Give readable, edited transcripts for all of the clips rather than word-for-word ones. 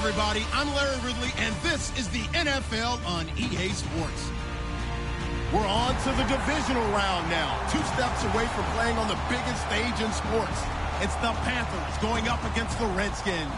everybody. I'm Larry Ridley, and this is the NFL on EA Sports. We're on to the divisional round now. 2 steps away from playing on the biggest stage in sports. It's the Panthers going up against the Redskins.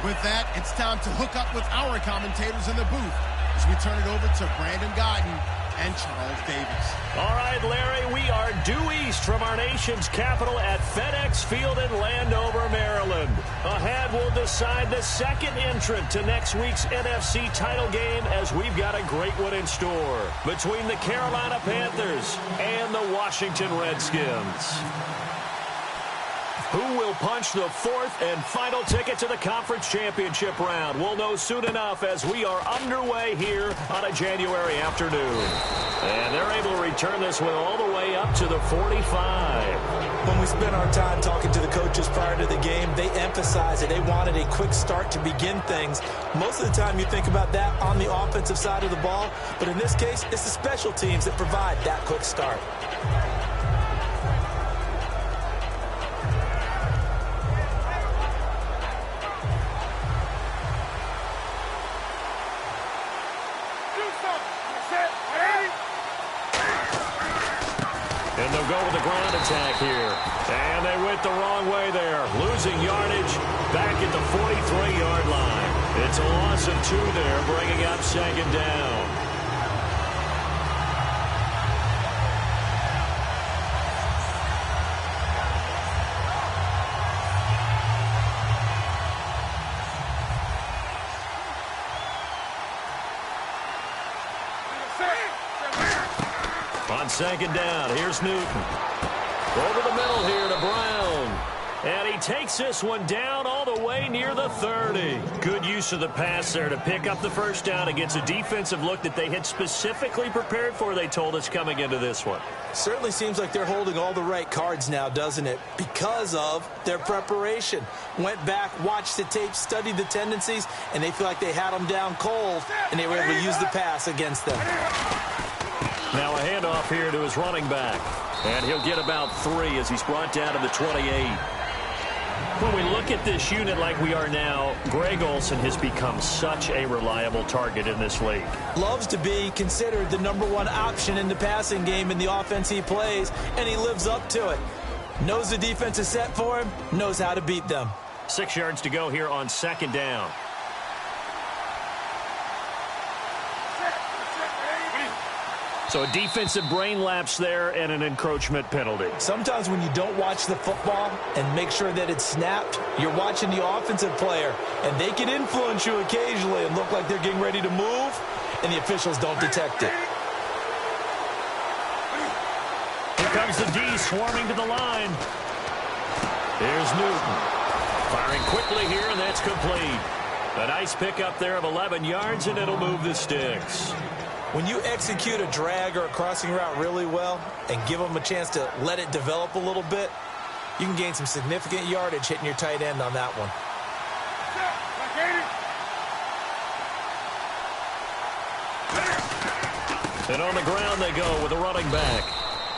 With that, it's time to hook up with our commentators in the booth as we turn it over to Brandon Godden and Charles Davis. All right, Larry, we are due east from our nation's capital at FedEx Field in Landover, Maryland. Ahead, we'll decide the second entrant to next week's NFC title game as we've got a great one in store between the Carolina Panthers and the Washington Redskins. Who will punch the fourth and final ticket to the conference championship round? We'll know soon enough as we are underway here on a January afternoon. And they're able to return this one all the way up to the 45. When we spent our time talking to the coaches prior to the game, they emphasized that they wanted a quick start to begin things. Most of the time you think about that on the offensive side of the ball, but in this case, it's the special teams that provide that quick start. And they'll go with the ground attack here. And they went the wrong way there. Losing yardage back at the 43-yard line. It's a loss of 2 there, bringing up second down. On second down, here's Newton. Over the middle here to Brown. And he takes this one down all the way near the 30. Good use of the pass there to pick up the first down against a defensive look that they had specifically prepared for, they told us, coming into this one. Certainly seems like they're holding all the right cards now, doesn't it? Because of their preparation. Went back, watched the tape, studied the tendencies, and they feel like they had them down cold, and they were able to use the pass against them. Now a handoff here to his running back. And he'll get about 3 as he's brought down to the 28. When we look at this unit like we are now, Greg Olsen has become such a reliable target in this league. Loves to be considered the #1 option in the passing game in the offense he plays, and he lives up to it. Knows the defense is set for him, knows how to beat them. 6 yards to go here on second down. So a defensive brain lapse there and an encroachment penalty. Sometimes when you don't watch the football and make sure that it's snapped, you're watching the offensive player, and they can influence you occasionally and look like they're getting ready to move, and the officials don't detect it. Here comes the D swarming to the line. Here's Newton. Firing quickly here, and that's complete. A nice pickup there of 11 yards, and it'll move the sticks. When you execute a drag or a crossing route really well and give them a chance to let it develop a little bit, you can gain some significant yardage hitting your tight end on that one. And on the ground they go with a running back.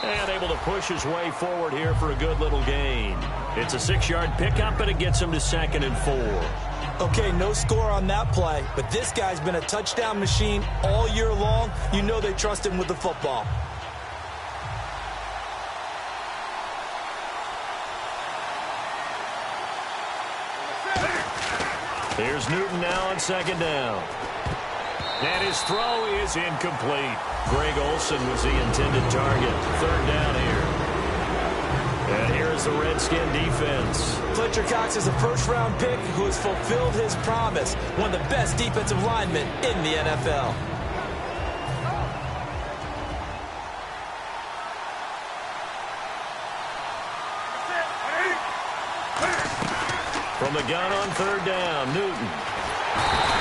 And able to push his way forward here for a good little gain. It's a 6-yard pickup, and it gets him to 2nd and 4. Okay, no score on that play, but this guy's been a touchdown machine all year long. You know they trust him with the football. Here's Newton now on second down. And his throw is incomplete. Greg Olsen was the intended target. 3rd down here. And here is the Redskin defense. Fletcher Cox is a first-round pick who has fulfilled his promise. One of the best defensive linemen in the NFL. From the gun on 3rd down, Newton.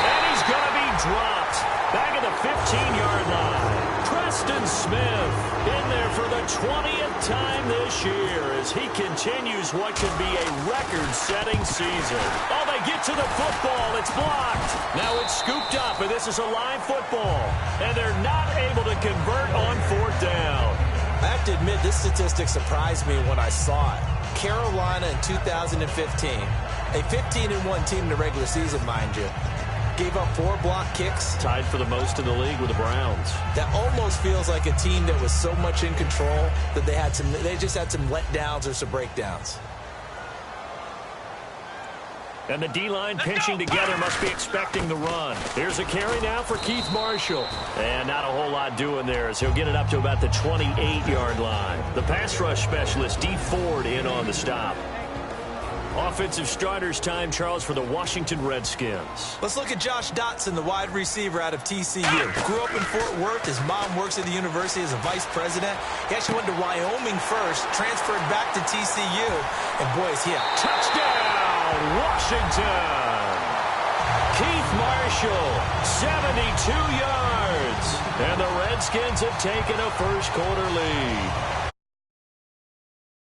And he's going to be dropped. Back at the 15-yard line. Preston Smith in there for the 20th time this year as he continues what could be a record-setting season. Oh, they get to the football. It's blocked. Now it's scooped up, and this is a live football. And they're not able to convert on 4th down. I have to admit, this statistic surprised me when I saw it. Carolina in 2015 A 15-1 team in the regular season, mind you. Gave up 4 block kicks. Tied for the most in the league with the Browns. That almost feels like a team that was so much in control that they just had some letdowns or some breakdowns. And the D-line pinching together must be expecting the run. Here's a carry now for Keith Marshall. And not a whole lot doing there as he'll get it up to about the 28-yard line. The pass rush specialist, D. Ford, in on the stop. Offensive starters time, Charles, for the Washington Redskins. Let's look at Josh Dotson, the wide receiver out of TCU. Grew up in Fort Worth. His mom works at the university as a vice president. He actually went to Wyoming first, transferred back to TCU, and boy, is he a touchdown, Washington! Keith Marshall, 72 yards. And the Redskins have taken a first-quarter lead.